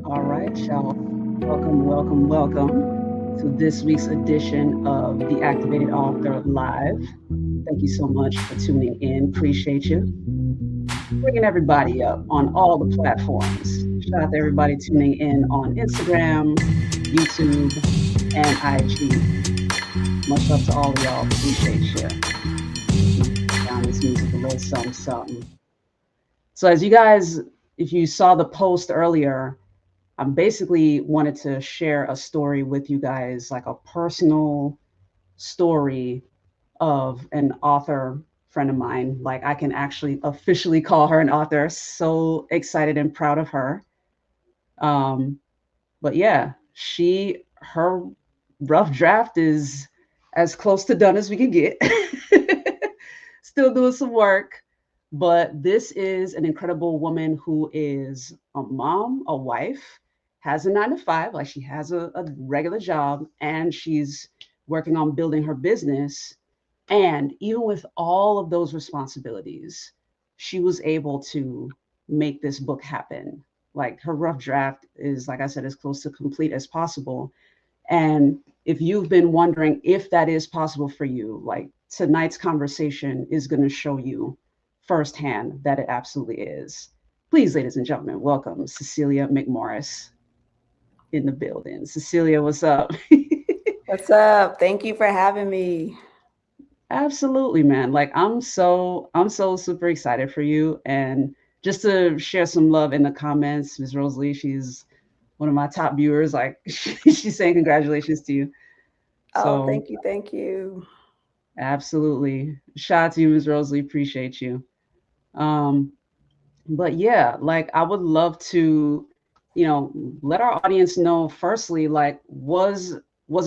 All right, y'all. Welcome to this week's edition of the Activated Author Live. Thank you so much for tuning in. Appreciate you. Bringing everybody up on all the platforms. Shout out to everybody tuning in on Instagram, YouTube, and IG. Much love to all of y'all. Appreciate you. Down this music a little something, something. So, as you guys, if you saw the post earlier, I basically wanted to share a story with you guys, like a personal story of an author friend of mine. Like I can actually officially call her an author. So excited and proud of her. Um, but yeah, her rough draft is as close to done as we can get. Still doing some work. But this is an incredible woman who is a mom, a wife, has a 9 to 5, like she has a regular job, and she's working on building her business. And even with all of those responsibilities, she was able to make this book happen. Like her rough draft is, like I said, as close to complete as possible. And if you've been wondering if that is possible for you, like tonight's conversation is going to show you firsthand that it absolutely is. Please, ladies and gentlemen, welcome Cycelia McMorris in the building. Cycelia, what's up? What's up? Thank you for having me. Absolutely, man. Like I'm so super excited for you. And just to share some love in the comments, Ms. Rosalie, she's one of my top viewers. Like she's saying congratulations to you. Oh, So thank you. Thank you. absolutely. Shout out to you, Ms. Rosalie. Appreciate you. Um, but yeah, like I would love to, let our audience know firstly, like was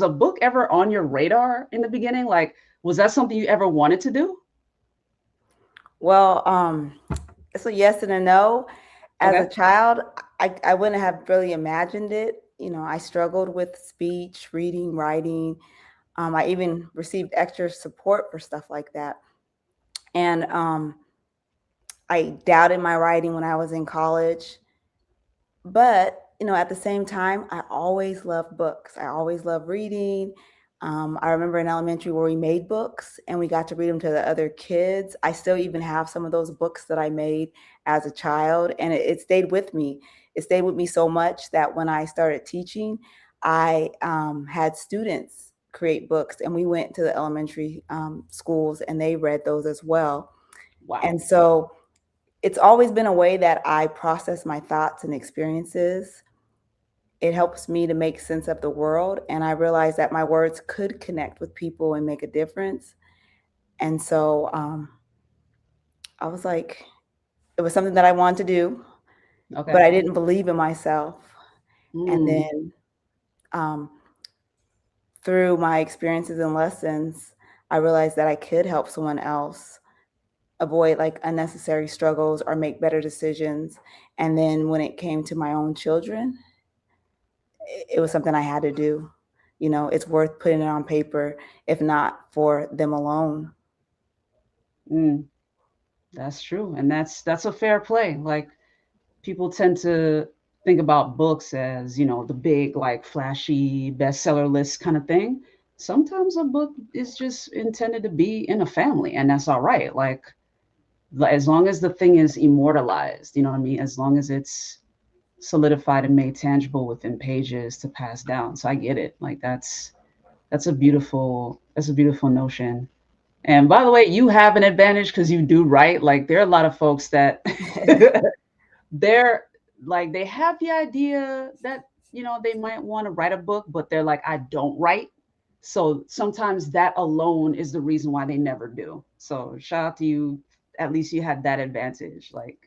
a book ever on your radar in the beginning? Like, was that something you ever wanted to do? Well, it's a yes and a no. As a Okay. child, I wouldn't have really imagined it. I struggled with speech, reading, writing. I even received extra support for stuff like that. And I doubted my writing when I was in college. But at the same time, I always loved books. I always loved reading. I remember in elementary where we made books and we got to read them to the other kids. I still even have some of those books that I made as a child, and it stayed with me. It stayed with me so much that when I started teaching, I had students create books, and we went to the elementary schools and they read those as well. And Wow. so it's always been a way that I process my thoughts and experiences. It helps me to make sense of the world. And I realized that my words could connect with people and make a difference. And so I was like, it was something that I wanted to do, but Okay. I didn't believe in myself. And Mm, then um, through my experiences and lessons, I realized that I could help someone else avoid like unnecessary struggles or make better decisions. And then when it came to my own children, it was something I had to do. It's worth putting it on paper, if not for them alone. mm, that's true. And that's a fair play. Like people tend to think about books as, the big, like flashy bestseller list kind of thing. Sometimes a book is just intended to be in a family, and that's all right. Like as long as the thing is immortalized, you know what I mean? As long as it's solidified and made tangible within pages to pass down. So I get it. Like that's a beautiful notion. And by the way, you have an advantage because you do write. Like there are a lot of folks that they're like they have the idea that they might want to write a book, but they're like, I don't write. So sometimes that alone is the reason why they never do. So shout out to you. At least you had that advantage. Like,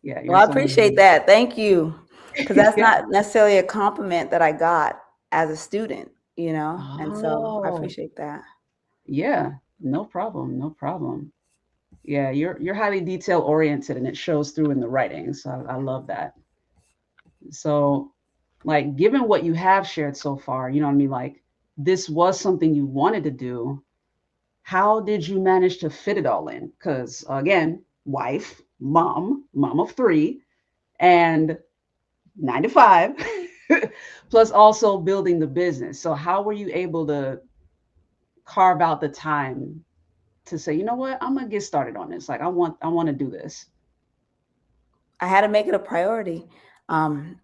yeah, you're Well, I someone appreciate who that. Thank you. Because that's not necessarily a compliment that I got as a student. And so I Oh, appreciate that. yeah, no problem, no problem. Yeah, you're highly detail oriented and it shows through in the writing. So I love that. So, like, given what you have shared so far, you know what I mean? Like, this was something you wanted to do. How did you manage to fit it all in? Because, again, wife, mom of three, and 9 to 5, plus also building the business. So how were you able to carve out the time to say, you know what, I'm gonna get started on this. Like I want to do this. I had to make it a priority. Um,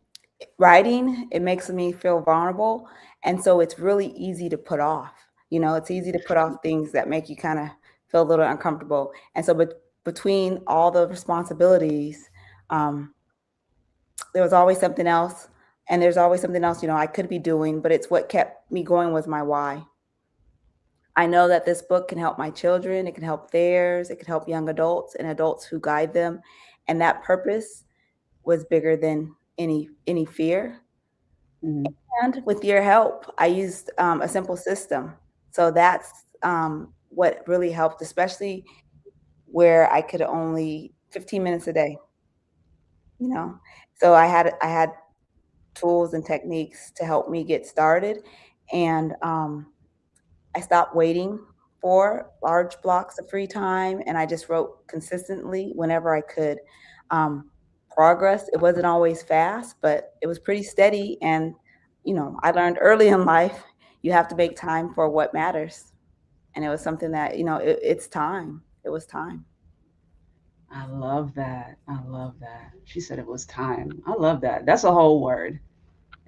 Writing, it makes me feel vulnerable. And so it's really easy to put off. It's easy to put off things that make you kind of feel a little uncomfortable. And so, between all the responsibilities, um, there was always something else. And there's always something else, I could be doing, but it's what kept me going was my why. I know that this book can help my children, it can help theirs, it can help young adults and adults who guide them. And that purpose was bigger than any fear. Mhm. And with your help, I used a simple system. So that's what really helped, especially where I could only 15 minutes a day, you know. So I had tools and techniques to help me get started, and I stopped waiting for large blocks of free time, and I just wrote consistently whenever I could. Um, Progress, it wasn't always fast, but it was pretty steady. And, I learned early in life, you have to make time for what matters. And it was something that, it's time. It was time. I love that. I love that. She said it was time. I love that. That's a whole word.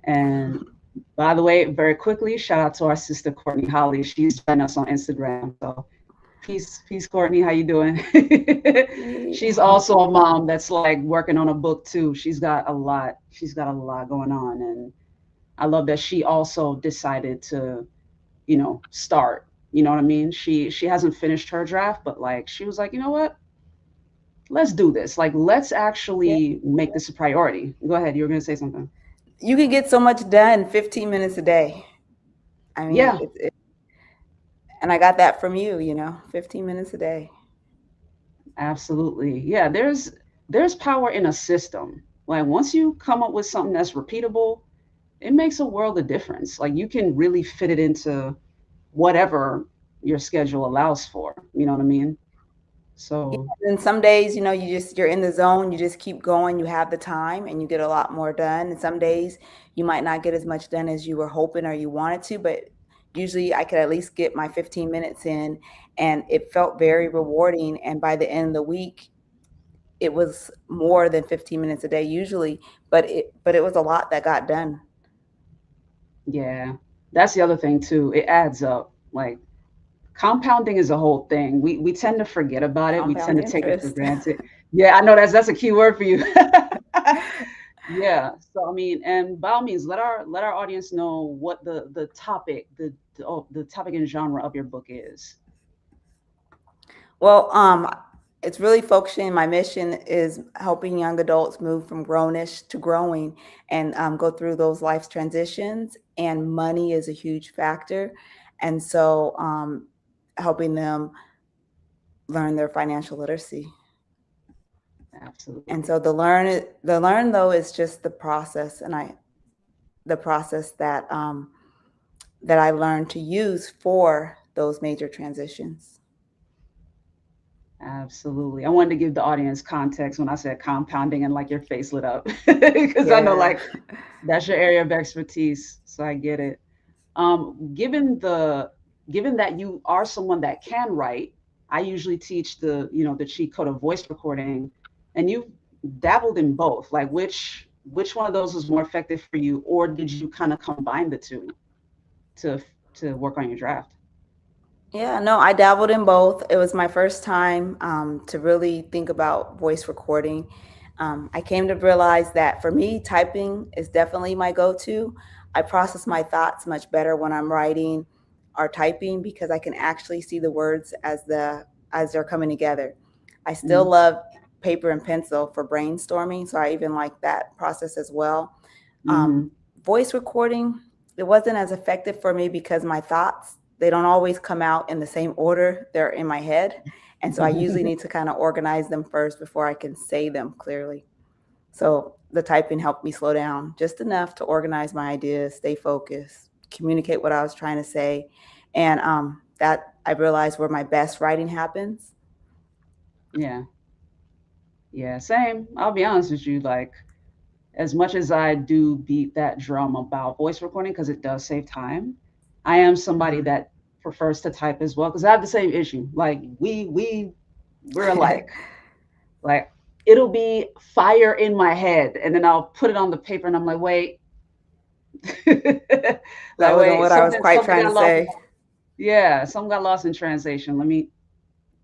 And by the way, very quickly, shout out to our sister Courtney Holly. She's joined us on Instagram. So peace, Courtney. How you doing? She's also a mom that's like working on a book too. She's got a lot. She's got a lot going on, and I love that she also decided to, start. You know what I mean? She hasn't finished her draft, but like she was like, you know what? Let's do this. Like, let's Yeah. actually make this a priority. Go ahead. You were gonna say something. You can get so much done 15 minutes a day. I mean, Yeah, and I got that from you, 15 minutes a day. absolutely. Yeah, there's power in a system. Like once you come up with something that's repeatable, it makes a world of difference. Like you can really fit it into whatever your schedule allows for. You know what I mean? Yeah, So and some days, you're in the zone, you just keep going, you have the time and you get a lot more done. And some days you might not get as much done as you were hoping or you wanted to, but usually I could at least get my 15 minutes in, and it felt very rewarding. And by the end of the week, it was more than 15 minutes a day usually, but it was a lot that got done. yeah, that's the other thing too. It adds up. Like compounding is a whole thing. We tend to forget about it. We tend Compound to take it for interest. granted. Yeah, I know that's a key word for you. Yeah. So I mean, and by all means, let our audience know what the topic the topic and genre of your book is. Well, it's really focusing. My mission is helping young adults move from grownish to growing, and go through those life transitions. And money is a huge factor, and so helping them learn their financial literacy. And Absolutely. so the learn though is just the process, and the process that I learned to use for those major transitions. Absolutely. I wanted to give the audience context when I said compounding and like your face lit up because I know Yeah. like that's your area of expertise. So I get it. Given that you are someone that can write, I usually teach the cheat code of voice recording, and you dabbled in both. Like which one of those was more effective for you, or did you kind of combine the two to to work on your draft? Yeah, no, I dabbled in both. It was my first time to really think about voice recording. I came to realize that for me, typing is definitely my go to. I process my thoughts much better when I'm writing or typing because I can actually see the words as they're coming together. I still Mm-hmm. love paper and pencil for brainstorming, so I even like that process as well. Mm-hmm. Um, Voice recording, it wasn't as effective for me because my thoughts, they don't always come out in the same order they're in my head. And so I usually need to kind of organize them first before I can say them clearly. So the typing helped me slow down just enough to organize my ideas, stay focused, communicate what I was trying to say. And that I realized where my best writing happens. Yeah. Yeah. Same. I'll be honest with you. Like as much as I do beat that drum about voice recording because it does save time, I am somebody Mhm. that prefers to type as well because I have the same issue. Like we're alike. Like it'll be fire in my head, and then I'll put it on the paper, and I'm like, wait, That like wasn't wait, what I was quite something trying to got lost. say. Yeah, something got lost in translation. Let me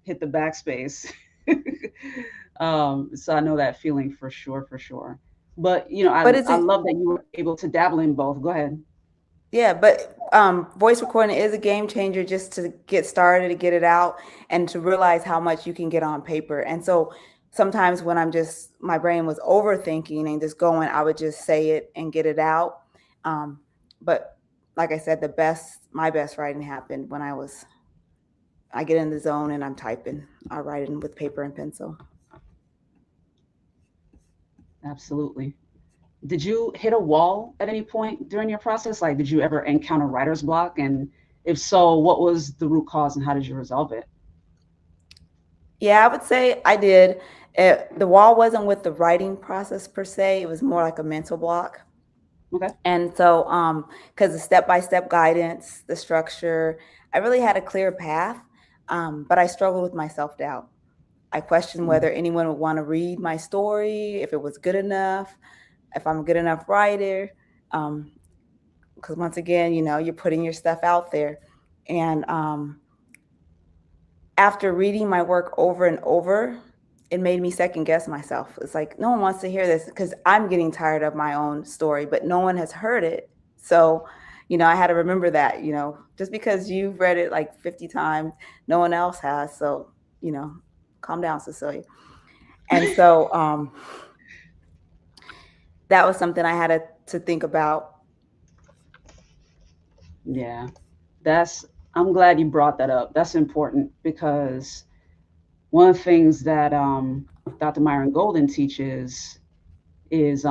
hit the backspace. So I know that feeling for sure, for sure. But But I is it? love that you were able to dabble in both. Go ahead. Yeah, but voice recording is a game changer just to get started, to get it out, and to realize how much you can get on paper. And so sometimes when my brain was overthinking and just going, I would just say it and get it out. Um, but like I said, my best writing happened when I get in the zone and I'm typing. I write it with paper and pencil. Absolutely. Did you hit a wall at any point during your process? Like, did you ever encounter writer's block? And if so, what was the root cause and how did you resolve it? Yeah, I would say I did. The wall wasn't with the writing process per se. It was more like a mental block. Okay. And so, because the step-by-step guidance, the structure, I really had a clear path, but I struggled with my self-doubt. I questioned Mm. whether anyone would want to read my story, if it was good enough, if I'm a good enough writer. Because once again, you're putting your stuff out there. And after reading my work over and over, it made me second guess myself. It's like, no one wants to hear this because I'm getting tired of my own story, but no one has heard it. So, I had to remember that, just because you've read it like 50 times, no one else has. So, you know, calm down, Cycelia. And so that was something I had to think about. Yeah. That's, I'm glad you brought that up. That's important because one of the things that Dr. Myron Golden teaches is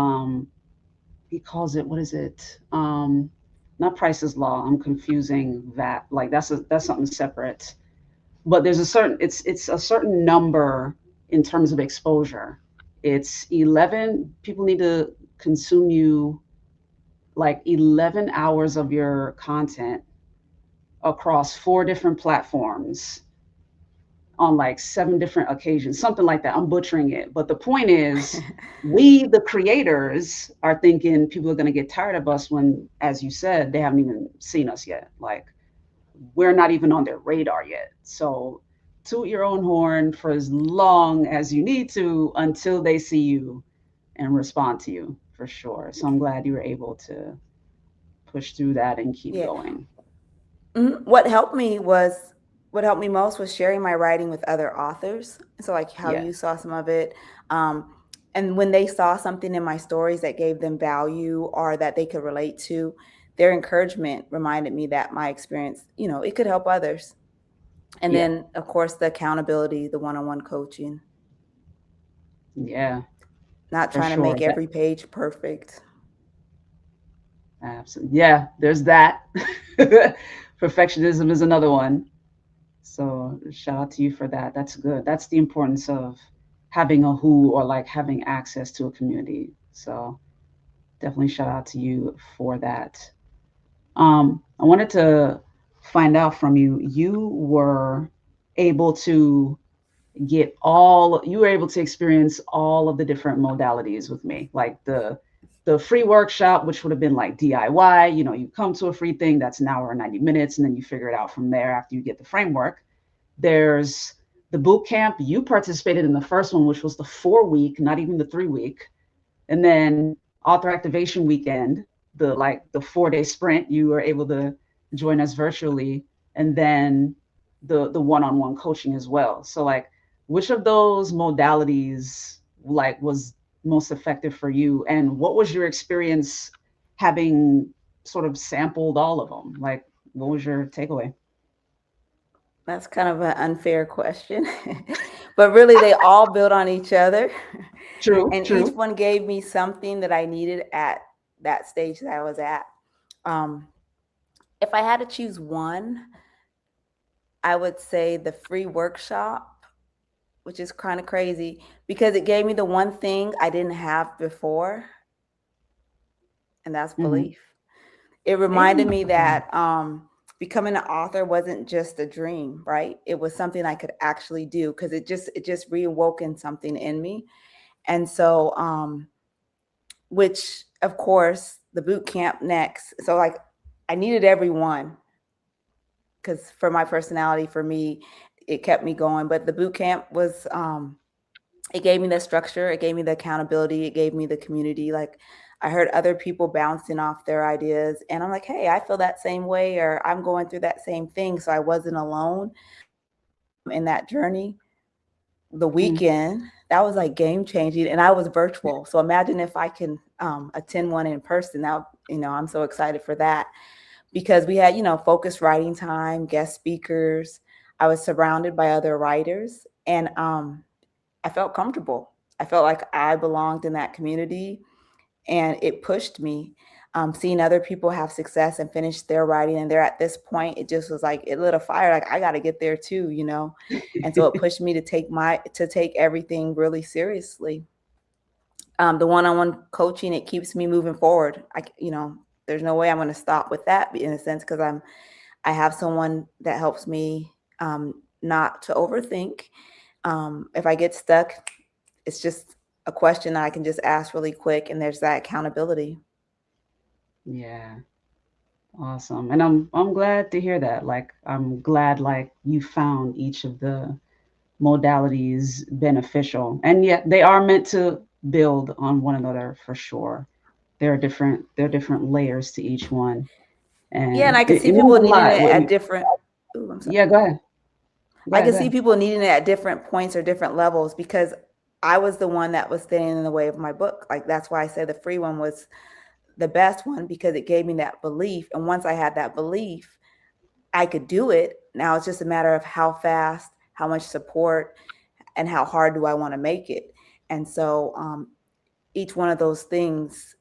he calls it, what is it? Not Price's Law. I'm confusing that. Like that's something separate. But there's a certain, it's a certain number in terms of exposure. It's 11 people need to consume you like 11 hours of your content across 4 different platforms on like 7 different occasions, something like that. I'm butchering it. But the point is, we, the creators, are thinking people are going to get tired of us when, as you said, they haven't even seen us yet. Like, we're not even on their radar yet. So, toot your own horn for as long as you need to until they see you and respond to you for sure. So, I'm glad you were able to push through that and keep Yeah. going. Mhm. What helped me most was sharing my writing with other authors. So like how Yeah. you saw some of it. Um, and when they saw something in my stories that gave them value or that they could relate to, their encouragement reminded me that my experience, it could help others. And Yeah. then of course the accountability, the one-on-one coaching, Yeah. not For trying to sure. make every page perfect. Absolutely. Yeah, there's that. Perfectionism is another one. So shout out to you for that. That's good. That's the importance of having a who or like having access to a community. So definitely shout out to you for that. I wanted to find out from you. Able to you were able to experience all of the different modalities with me, like the free workshop, which would have been like DIY. You come to a free thing that's an hour and 90 minutes, and then you figure it out from there after you get the framework. There's the boot camp. You participated in the first one, which was the 4 week, not even the 3 week. And then author activation weekend, the 4 day sprint, you were able to join us virtually, and then the one-on-one coaching as well. So like, which of those modalities like was most effective for you, and what was your experience having sort of sampled all of them? Like, what was your takeaway? That's kind of an unfair question, but really they all build on each other. True, And each true. one gave me something that I needed at that stage that I was at. Um, if I had to choose one, I would say the free workshop, which is kind of crazy because it gave me the one thing I didn't have before. and that's Hmm. belief. It reminded me Amen. that becoming an author wasn't just a dream, right? It was something I could actually do because it just reawoken something in me. And so which of course the boot camp next. So like I needed everyone because for my personality, for me, it kept me going. But the boot camp was it gave me the structure, it gave me the accountability, it gave me the community. Like I heard other people bouncing off their ideas and I'm like, hey, I feel that same way or I'm going through that same thing. So I wasn't alone in that journey. The Mm. weekend, that was like game changing and I was virtual. So imagine if I can attend one in person. Now, I'm so excited for that because we had, focused writing time, guest speakers. I was surrounded by other writers and I felt comfortable. I felt like I belonged in that community and it pushed me. Seeing other people have success and finish their writing and they're at this point, it just was like it lit a fire. Like I got to get there too. And so it pushed me to take everything really seriously. The one-on-one coaching, it keeps me moving forward. There's no way I'm going to stop with that in a sense because I have someone that helps me not to overthink. If I get stuck, it's just a question that I can just ask really quick, and there's that accountability. Yeah. Awesome. And I'm glad to hear that. Like I'm glad like you found each of the modalities beneficial. And yet they are meant to build on one another for sure. There are different layers to each one. Yeah, and And I could it see means people a needing lot. it at different. Ooh, I'm sorry. Yeah, go ahead. Go I ahead, could go see ahead. people needing it at different points or different levels because I was the one that was standing in the way of my book. Like that's why I said the free one was the best one because it gave me that belief. And once I had that belief, I could do it. Now it's just a matter of how fast, how much support, and how hard do I want to make it. And so each one of those things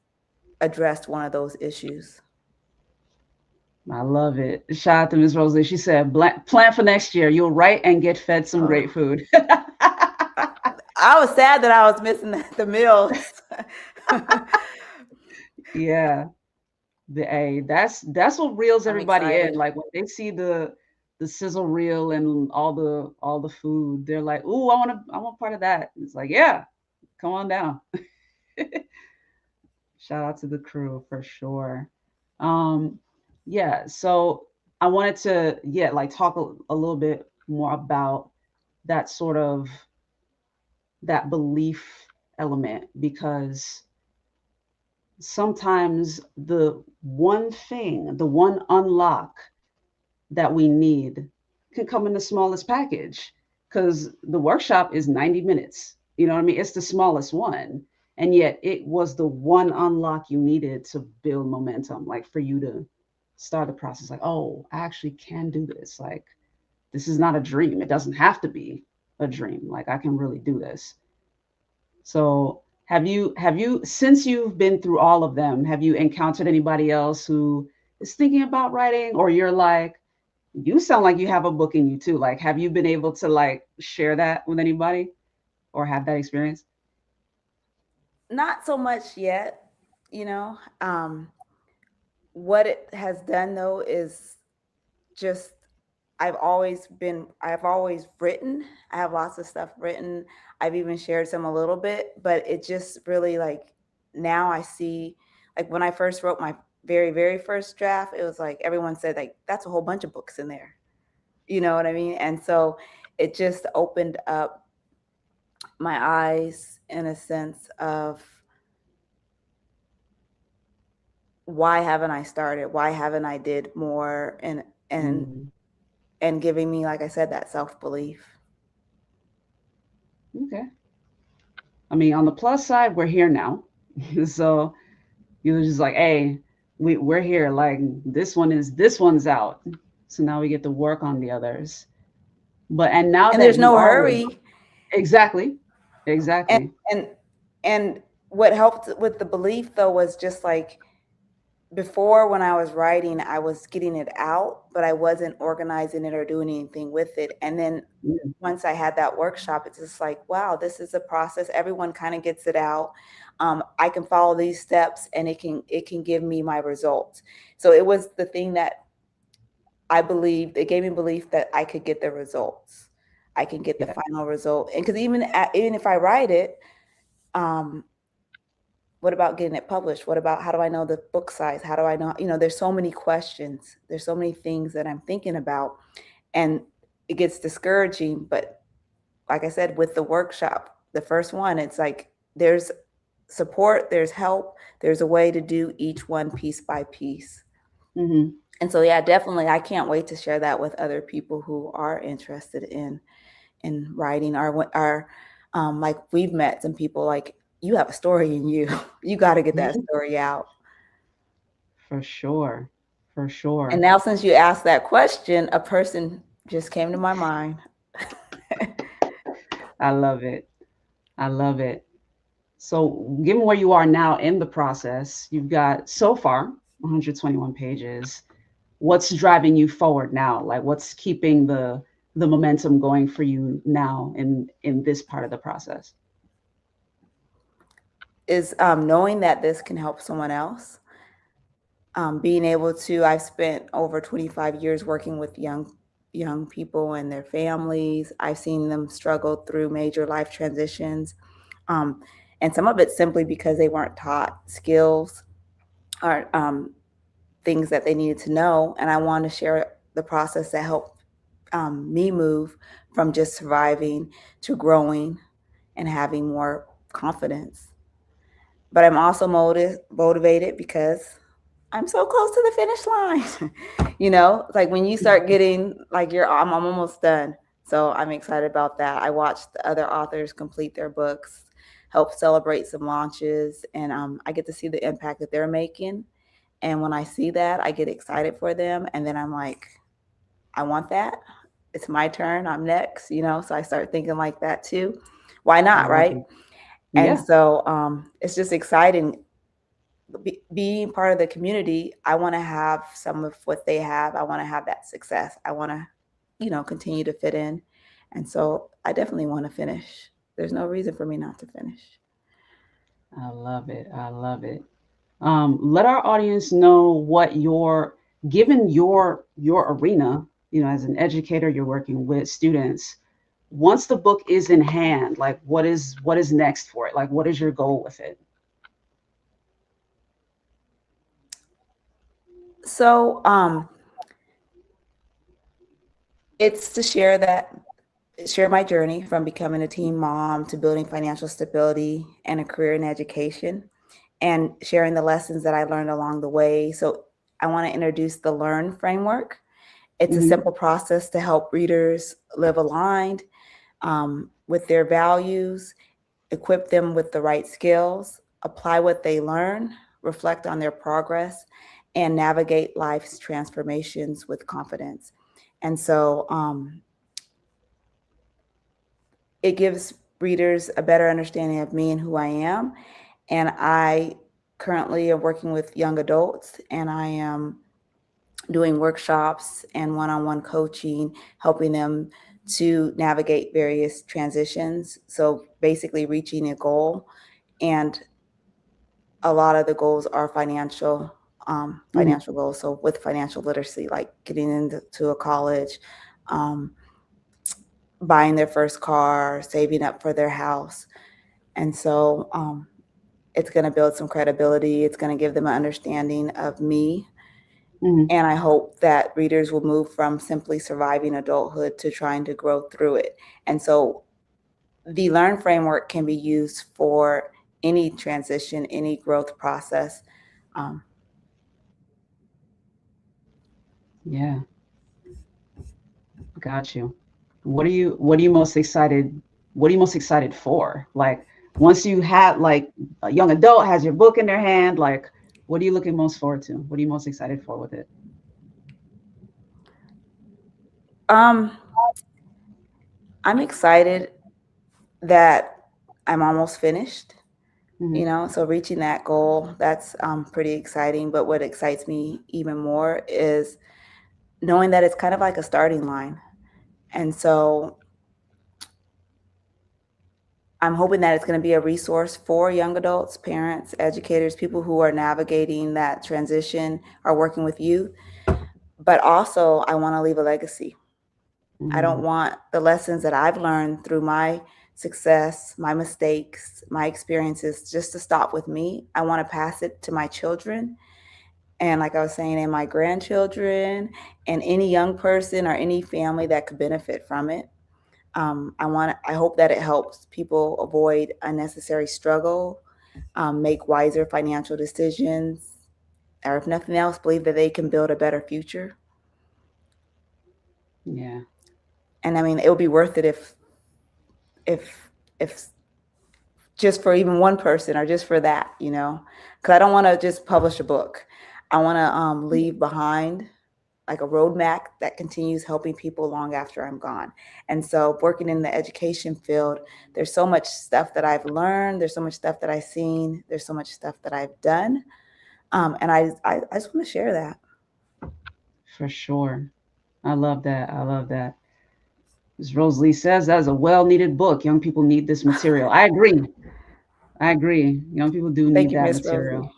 addressed one of those issues. I love it. Shout out to Miss Rosalie. She said, Plan for next year. You'll write and get fed some Oh, great food." I, I was sad that I was missing the meals. Yeah. That's what reels I'm everybody in. excited. Like when they see the sizzle reel and all the food, they're like, "Ooh, I want part of that." It's like, yeah, come on down. Shout out to the crew for sure. Um, yeah, so I wanted to, yeah, like talk a little bit more about that sort of that belief element because sometimes the one unlock that we need can come in the smallest package because the workshop is 90 minutes. You know what I mean? It's the smallest one. And yet it was the one unlock you needed to build momentum, like for you to start the process. Like, oh, I actually can do this. Like, this is not a dream. It doesn't have to be a dream. Like, I can really do this. So, have you since you've been through all of them, have you encountered anybody else who is thinking about writing, or you're like, you sound like you have a book in you too. Like, have you been able to like share that with anybody or have that experience? Not so much yet, you know. What it has done though is just I've always written. I have lots of stuff written. I've even shared some a little bit, but it just really like now I see like when I first wrote my very, very first draft, it was like everyone said like that's a whole bunch of books in there. You know what I mean? And so it just opened up my eyes in a sense of why haven't I started? Why haven't I did more? And Mm, and giving me, like I said, that self belief. okay. I mean, on the plus side, we're here now. So you were just like, hey, we're here. Like this one's out. So now we get to work on the others. But and now And there's that you no are with hurry. exactly, And exactly. and and what helped with the belief though was just like before, when I was writing, I was getting it out, but I wasn't organizing it or doing anything with it. And then Mm, once I had that workshop, it's just like, wow, this is a process. Everyone kind of gets it out. I can follow these steps, and it can give me my results. So it was the thing that I believed. It gave me belief that I could get the results. I can get the yeah. final result. And because even if I write it, um, what about getting it published? What about, how do I know the book size? How do I know? There's so many questions. There's so many things that I'm thinking about, and it gets discouraging. But like I said, with the workshop, the first one, it's like there's support, there's help, there's a way to do each one piece by piece. Hmm. And so, yeah, definitely, I can't wait to share that with other people who are interested in writing. Like, we've met some people, like, you have a story in you. You got to get that story out. For sure. For And sure. now, since you asked that question, a person just came to my mind. I love it. I love it. So, given where you are now in the process, you've got so far 121 pages. What's driving you forward now? Like, what's keeping the momentum going for you now in this part of the process? Is knowing that this can help someone else. Being able to, I've spent over 25 years working with young people and their families. I've seen them struggle through major life transitions, um, and some of it simply because they weren't taught skills or things that they needed to know. And I want to share the process that helped me move from just surviving to growing and having more confidence. But I'm also motivated because I'm so close to the finish line. Like when you start getting like I'm almost done. So I'm excited about that. I watched the other authors complete their books, help celebrate some launches, and I get to see the impact that they're making. And when I see that, I get excited for them. And then I'm like, I want that. It's my turn. I'm next. So I start thinking like that too. Why I not? love Right. it. And Yeah, so it's just exciting being part of the community. I want to have some of what they have. I want to have that success. I want to continue to fit in. And so I definitely want to finish. There's no reason for me not to finish. I love it. I love it. Let our audience know what given your arena, as an educator, you're working with students. Once the book is in hand, like what is next for it? Like, what is your goal with it? So it's to share my journey from becoming a teen mom to building financial stability and a career in education, and sharing the lessons that I learned along the way. So I want to introduce the Learn framework. It's a Hmm. simple process to help readers live aligned with their values, equip them with the right skills, apply what they learn, reflect on their progress, and navigate life's transformations with confidence. And so it gives readers a better understanding of me and who I am. And I currently am working with young adults, and I am doing workshops and one-on-one coaching, helping them to navigate various transitions. So basically reaching a goal. And a lot of the goals are Hmm. financial goals. So with financial literacy, like getting into a college, um, buying their first car, saving up for their house. And so it's going to build some credibility. It's going to give them an understanding of me. Hmm. And I hope that readers will move from simply surviving adulthood to trying to grow through it. And so the Learn framework can be used for any transition, any growth process. Um, Yeah, got you. What are you most excited for? Like, once you have, like, a young adult has your book in their hand, like, what are you looking most forward to? What are you most excited for with it? um, I'm excited that I'm almost finished. Hmm. So reaching that goal, that's pretty exciting. But what excites me even more is knowing that it's kind of like a starting line. And so I'm hoping that it's going to be a resource for young adults, parents, educators, people who are navigating that transition, are working with youth. But also, I want to leave a legacy. I don't Hmm. want the lessons that I've learned through my success, my mistakes, my experiences just to stop with me. I want to pass it to my children. And like I was saying, and my grandchildren and any young person or any family that could benefit from it. I hope that it helps people avoid unnecessary struggle, make wiser financial decisions, or if nothing else, believe that they can build a better future. Yeah. And I mean, it would be worth it if if just for even one person or just for that. Because I don't want to just publish a book. I want to leave behind like a roadmap that continues helping people long after I'm gone. And so, working in the education field, there's so much stuff that I've learned. There's so much stuff that I've seen. There's so much stuff that I've done, and I just want to share that. For sure. I love that. I love that. As Rosalie says, that's a well needed book. Young people need this material. I agree. I agree. Young people do Thank need you, that Miss Rosie. material.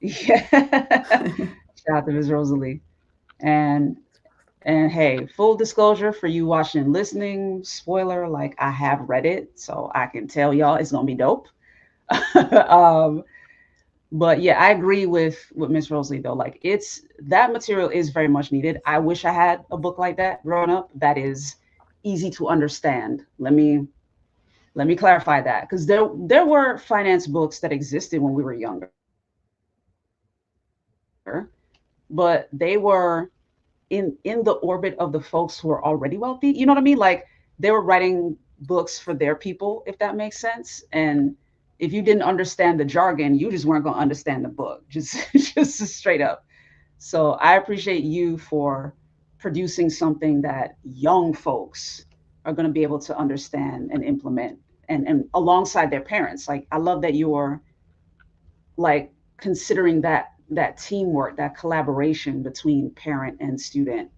Yeah. Shout out to Ms. Rosalie. And and hey, full disclosure for you watching and listening, spoiler, like I have read it, so I can tell y'all it's gonna be dope. um, but yeah, I agree with Miss Rosalie though. Like it's that material is very much needed. I wish I had a book like that growing up that is easy to understand. Let me clarify that because there were finance books that existed when we were younger, but they were in the orbit of the folks who are already wealthy. You know what I mean? Like they were writing books for their people, if that makes sense. And if you didn't understand the jargon, you just weren't going to understand the book. Just just straight up. So I appreciate you for producing something that young folks are going to be able to understand and implement and alongside their parents. Like I love that you're like considering that teamwork, that collaboration between parent and student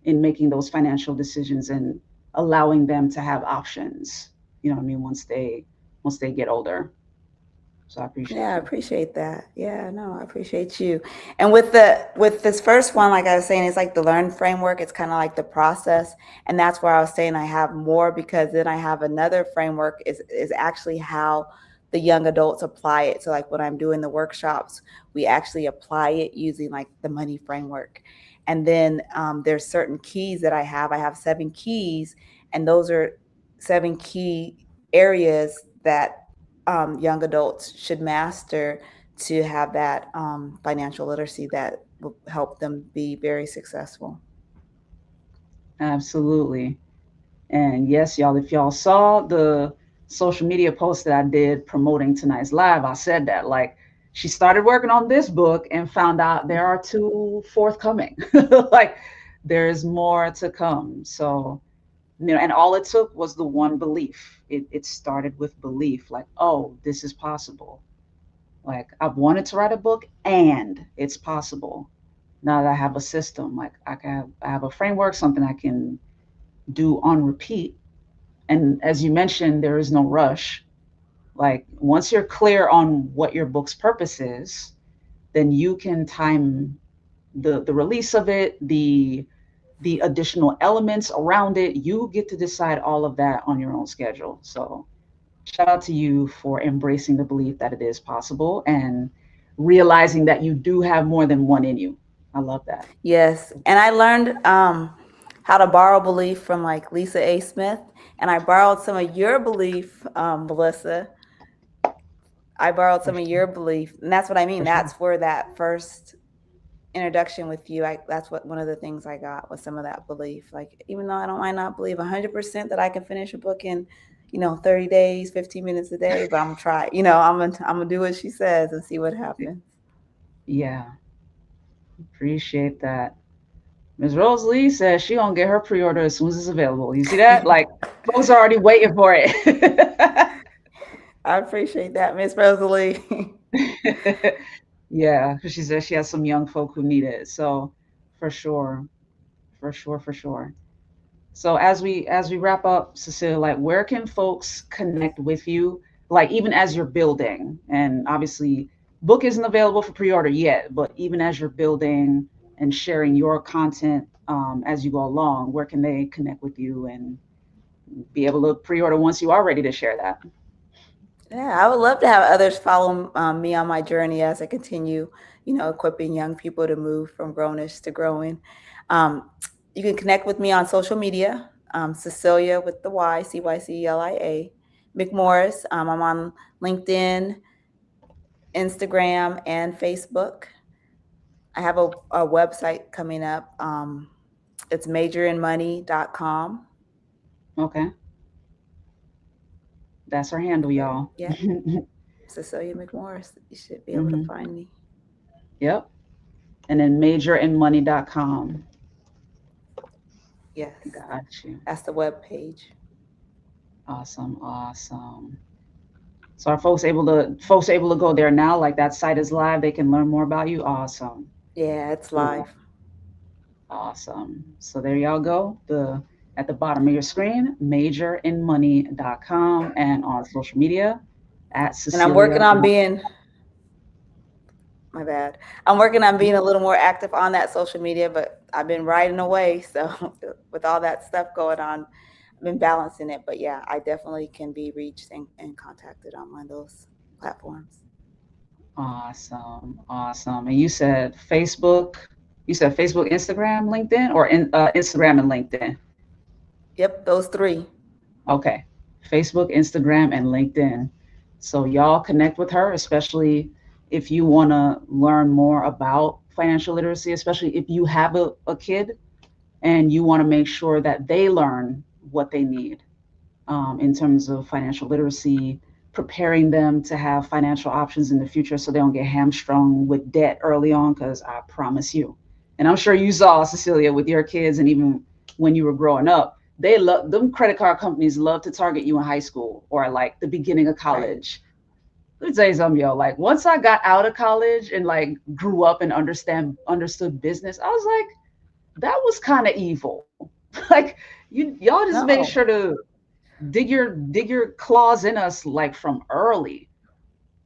in making those financial decisions and allowing them to have options. You know what I mean? Once they get older. So I Yeah, appreciate I you. appreciate that. Yeah, no, I appreciate you. And with this first one, like I was saying, it's like the learn framework. It's kind of like the process, and that's where I was saying I have more because then I have another framework is actually how the young adults apply it. So like when I'm doing the workshops, we actually apply it using like the money framework, and then there's certain keys that I have. I have 7 keys, and those are 7 key areas that young adults should master to have that financial literacy that will help them be very successful. Absolutely. And yes, y'all, if y'all saw the social media post that I did promoting tonight's live, I said that like she started working on this book and found out there are two forthcoming. Like there's more to come. So, and all it took was the one belief. It started with belief, like, oh, this is possible. Like I've wanted to write a book and it's possible. Now that I have a system, like I have a framework, something I can do on repeat. And as you mentioned, there is no rush. Like once you're clear on what your book's purpose is, then you can time the release of it, the additional elements around it. You get to decide all of that on your own schedule. So shout out to you for embracing the belief that it is possible and realizing that you do have more than one in you. I love that. Yes, and I learned how to borrow belief from like Lisa A. Smith, and I borrowed some of your belief, Melissa. I borrowed For some of sure. your belief, and that's what I mean. For sure. That's where that first introduction with you, that's what one of the things I got was some of that belief. Like even though I don't might not believe 100% that I can finish a book in 30 days, 15 minutes a day, but I'm gonna try. I'm gonna do what she says and see what happens. Yeah, appreciate that. Ms. Rose Lee says she gonna get her pre-order as soon as it's available. You see that? Like folks are already waiting for it. I appreciate that, Miss Rosalie. Yeah, because she says she has some young folk who need it. So for sure, for sure, for sure. So as we wrap up, Cecilia, like where can folks connect with you? Like even as you're building, and obviously book isn't available for pre-order yet, but even as you're building and sharing your content as you go along, where can they connect with you and be able to pre-order once you are ready to share that? Yeah, I would love to have others follow me on my journey as I continue, equipping young people to move from grownish to growing. Um, you can connect with me on social media, Cecilia with the Y, Cycelia McMorris. I'm on LinkedIn, Instagram, and Facebook. I have a website coming up. It's majorinmoney.com. Okay, that's our handle, But y'all. yeah, Cecilia McMorris. You should be able to Hmm. find me. Yep. And then majorinmoney.com. Yes, Got you. that's the web page. Awesome, awesome. So are folks able to go there now? Like that site is live. They can learn more about you. Awesome. Yeah, it's Cool. live. Awesome. So there y'all go. The at the bottom of your screen, majorinmoney.com and on social media at And I'm working Cecilia. on being, my bad. I'm working on being a little more active on that social media, but I've been riding away. So with all that stuff going on, I've been balancing it. But yeah, I definitely can be reached and contacted on one of those platforms. Awesome. Awesome. And you said Facebook, Instagram, LinkedIn, or Instagram and LinkedIn. Yep, those three. Okay. Facebook, Instagram, and LinkedIn. So y'all connect with her, especially if you want to learn more about financial literacy, especially if you have a kid and you want to make sure that they learn what they need in terms of financial literacy, preparing them to have financial options in the future so they don't get hamstrung with debt early on. Because I promise you, and I'm sure you saw, Cecilia, with your kids, and even when you were growing up, they love them credit card companies love to target you in high school or like the beginning of Right. college. Let me tell you something, yo. Like once I got out of college and like grew up and understood business, I was like, that was kind of evil. Like y'all just made sure No. to dig your claws in us like from early.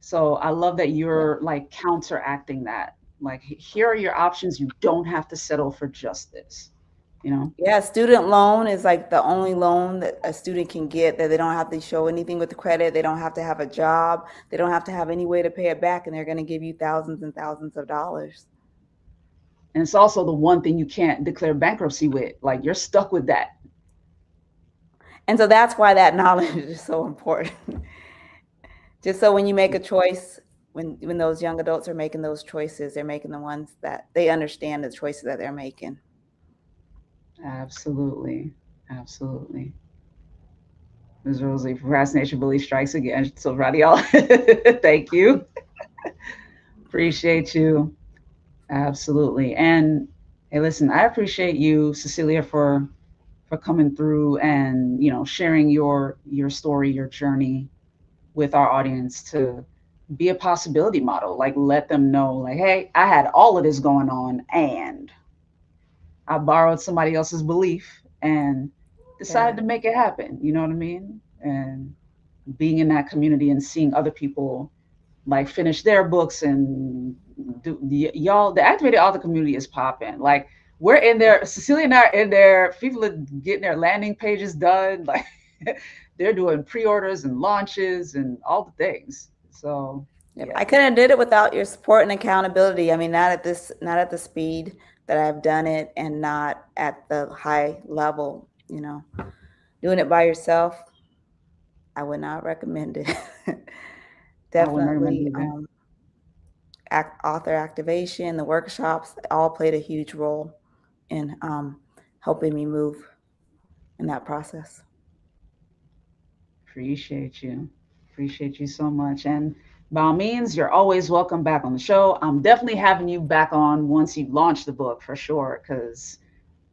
So I love that Yep. you're like counteracting that. Like here are your options. You don't have to settle for just this. You know. Yeah, student loan is like the only loan that a student can get that they don't have to show anything with the credit. They don't have to have a job. They don't have to have any way to pay it back, and they're going to give you thousands and thousands of dollars. And it's also the one thing you can't declare bankruptcy with. Like you're stuck with that. And so that's why that knowledge is so important. Just so when you make a choice, when those young adults are making those choices, they're making the ones that they understand the choices that they're making. Absolutely. Absolutely. Ms. Rosalie, procrastination belief strikes again. So proud of y'all. Thank you. Appreciate you. Absolutely. And hey, listen, I appreciate you, Cecilia, for coming through and sharing your story, your journey with our audience to be a possibility model. Like let them know, like, hey, I had all of this going on and I borrowed somebody else's belief and decided Yeah. to make it happen. You know what I mean? And being in that community and seeing other people like finish their books and y'all, the activated author community is popping. Like we're in there, Cecilia and I are in there, people are getting their landing pages done. Like they're doing pre-orders and launches and all the things. So Yep. yeah, I couldn't have did it without your support and accountability. I mean, not at the speed that I've done it, and not at the high level. Doing it by yourself, I would not recommend it. I wouldn't recommend Definitely, it either. author activation, the workshops, all played a huge role in helping me move in that process. Appreciate you. Appreciate you so much. And by all means, you're always welcome back on the show. I'm definitely having you back on once you launch the book for sure, because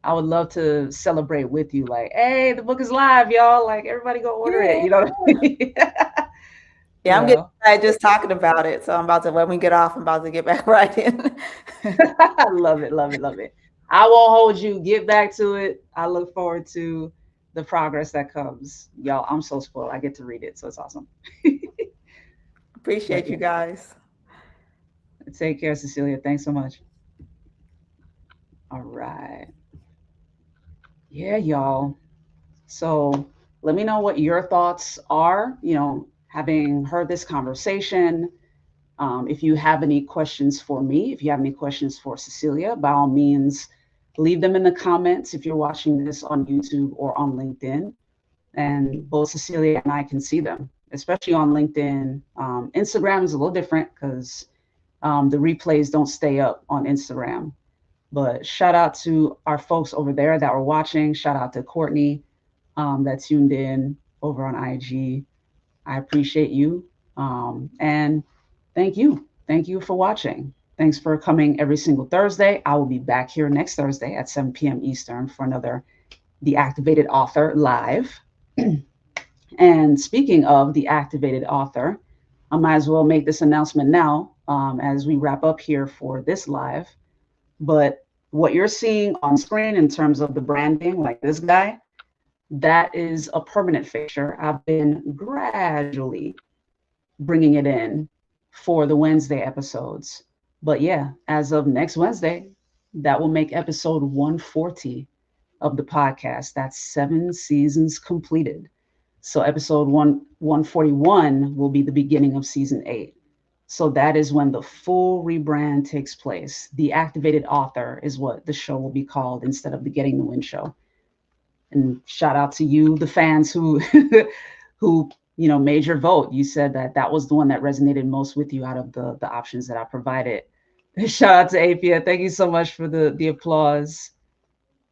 I would love to celebrate with you. Like, hey, the book is live, y'all. Like, everybody go order it. Yeah. You know what I mean? Yeah, I'm getting excited just talking about it. So I'm about to, when we get off, I'm about to get back right in. I love it, love it, love it. I won't hold you. Get back to it. I look forward to the progress that comes. Y'all, I'm so spoiled. I get to read it, so it's awesome. But Appreciate you yeah, guys. take care, Cycelia. Thanks so much. All right. Yeah, y'all. So let me know what your thoughts are, having heard this conversation. If you have any questions for me, if you have any questions for Cycelia, by all means, leave them in the comments if you're watching this on YouTube or on LinkedIn. And both Cycelia and I can see them, especially on LinkedIn. Instagram is a little different because the replays don't stay up on Instagram. But shout out to our folks over there that were watching. Shout out to Courtney that tuned in over on IG. I appreciate you. And thank you. Thank you for watching. Thanks for coming every single Thursday. I will be back here next Thursday at 7 p.m. Eastern for another The Activated Author Live. And speaking of The Activated Author, I might as well make this announcement now as we wrap up here for this live. But what you're seeing on screen in terms of the branding, like this guy, that is a permanent fixture. I've been gradually bringing it in for the Wednesday episodes. But yeah, as of next Wednesday, that will make episode 140 of the podcast. That's 7 seasons completed. So episode 141 will be the beginning of season 8. So that is when the full rebrand takes place. The Activated Author is what the show will be called instead of the Getting the Win show. And shout out to you, the fans who who made your vote. You said that was the one that resonated most with you out of the options that I provided. Shout out to Apia. Thank you so much for the applause.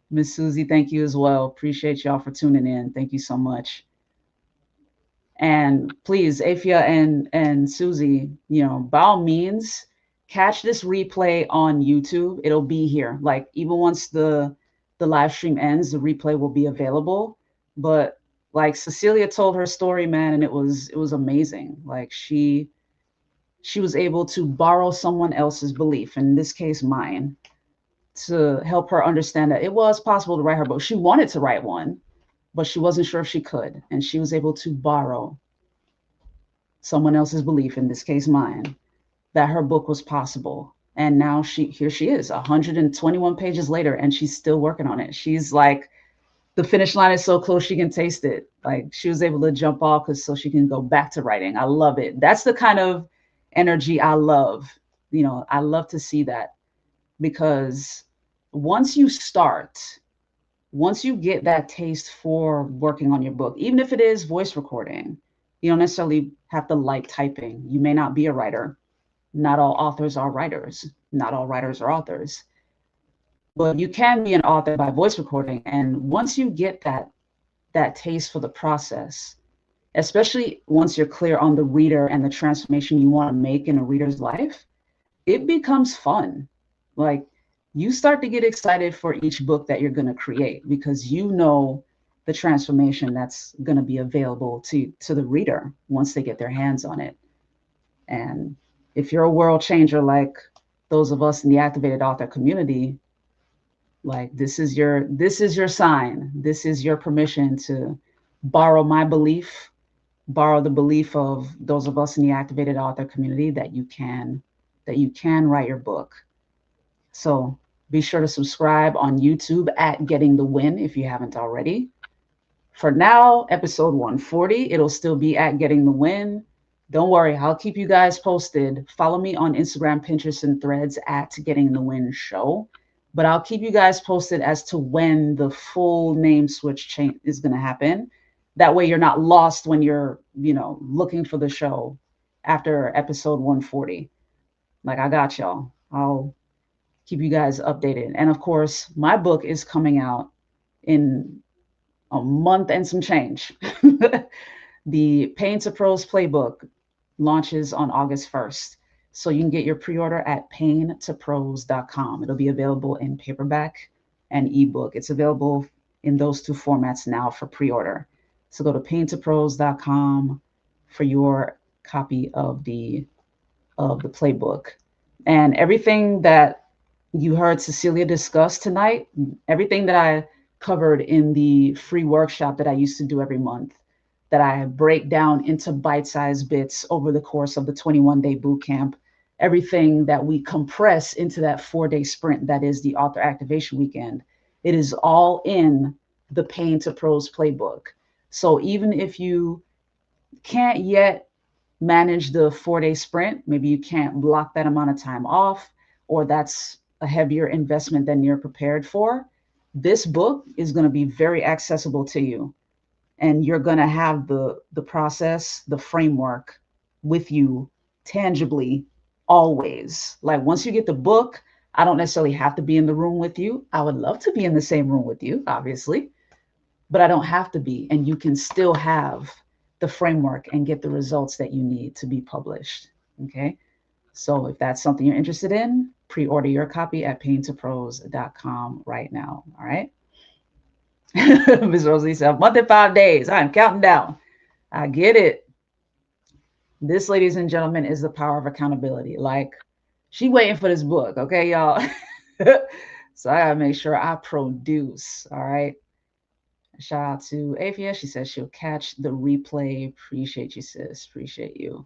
Miss Susie, thank you as well. Appreciate y'all for tuning in. Thank you so much. And please, Afia and Susie, by all means, catch this replay on YouTube. It'll be here. Like even once the live stream ends, the replay will be available. But like Cycelia told her story, man, and it was amazing. Like she was able to borrow someone else's belief, in this case mine, to help her understand that it was possible to write her book. She wanted to write one, but she wasn't sure if she could. And she was able to borrow someone else's belief, in this case mine, that her book was possible. And now here she is 121 pages later, and she's still working on it. She's like, the finish line is so close she can taste it. Like she was able to jump off so she can go back to writing. I love it. That's the kind of energy I love. I love to see that, because once you get that taste for working on your book, even if it is voice recording, you don't necessarily have to like typing. You may not be a writer. Not all authors are writers. Not all writers are authors. But you can be an author by voice recording. And once you get that taste for the process, especially once you're clear on the reader and the transformation you want to make in a reader's life, it becomes fun. Like you start to get excited for each book that you're going to create, because the transformation that's going to be available to the reader once they get their hands on it. And if you're a world changer like those of us in the Activated Author community, like this is your sign. This is your permission to borrow my belief, borrow the belief of those of us in the Activated Author community that you can write your book. So be sure to subscribe on YouTube at Getting the Win if you haven't already. For now, episode 140, it'll still be at Getting the Win. Don't worry, I'll keep you guys posted. Follow me on Instagram, Pinterest, and Threads at Getting the Win Show. But I'll keep you guys posted as to when the full name switch change is going to happen. That way you're not lost when you're, looking for the show after episode 140. Like I got y'all. I'll keep you guys updated. And of course, my book is coming out in a month and some change. The Pain to Prose Playbook launches on August 1st. So you can get your pre-order at paintoprose.com. It'll be available in paperback and ebook. It's available in those two formats now for pre-order. So go to paintoprose.com for your copy of the playbook. And everything that you heard Cycelia discuss tonight, everything that I covered in the free workshop that I used to do every month, that I break down into bite-sized bits over the course of the 21-day boot camp, everything that we compress into that 4-day sprint that is the author activation weekend, it is all in the Pain to Prose playbook. So even if you can't yet manage the 4-day sprint, maybe you can't block that amount of time off, or that's a heavier investment than you're prepared for, this book is going to be very accessible to you. And you're going to have the process, the framework with you tangibly always. Like once you get the book, I don't necessarily have to be in the room with you. I would love to be in the same room with you, obviously, but I don't have to be. And you can still have the framework and get the results that you need to be published. Okay. So if that's something you're interested in, pre-order your copy at paintoprose.com right now. All right. Ms. Rosalie said, a month and 5 days. I'm counting down. I get it. This, ladies and gentlemen, is the power of accountability. Like, she waiting for this book, okay, y'all? So I gotta make sure I produce. All right. Shout out to Avia. She says she'll catch the replay. Appreciate you, sis. Appreciate you.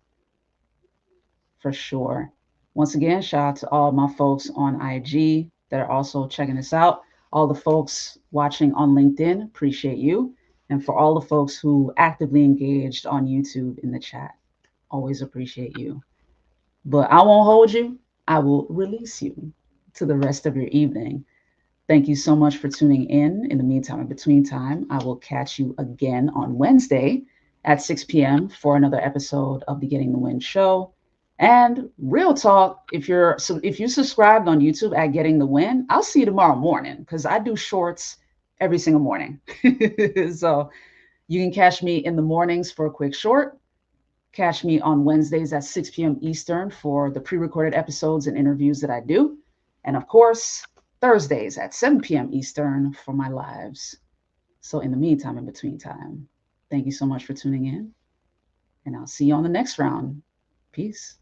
For sure. Once again, shout out to all my folks on IG that are also checking this out. All the folks watching on LinkedIn, appreciate you. And for all the folks who actively engaged on YouTube in the chat, always appreciate you. But I won't hold you. I will release you to the rest of your evening. Thank you so much for tuning in. In the meantime, in between time, I will catch you again on Wednesday at 6 p.m. for another episode of the Getting the Win show. And real talk, if you subscribed on YouTube at Getting the Win, I'll see you tomorrow morning because I do shorts every single morning. So you can catch me in the mornings for a quick short. Catch me on Wednesdays at 6 p.m. Eastern for the pre-recorded episodes and interviews that I do. And of course, Thursdays at 7 p.m. Eastern for my lives. So in the meantime, in between time, thank you so much for tuning in. And I'll see you on the next round. Peace.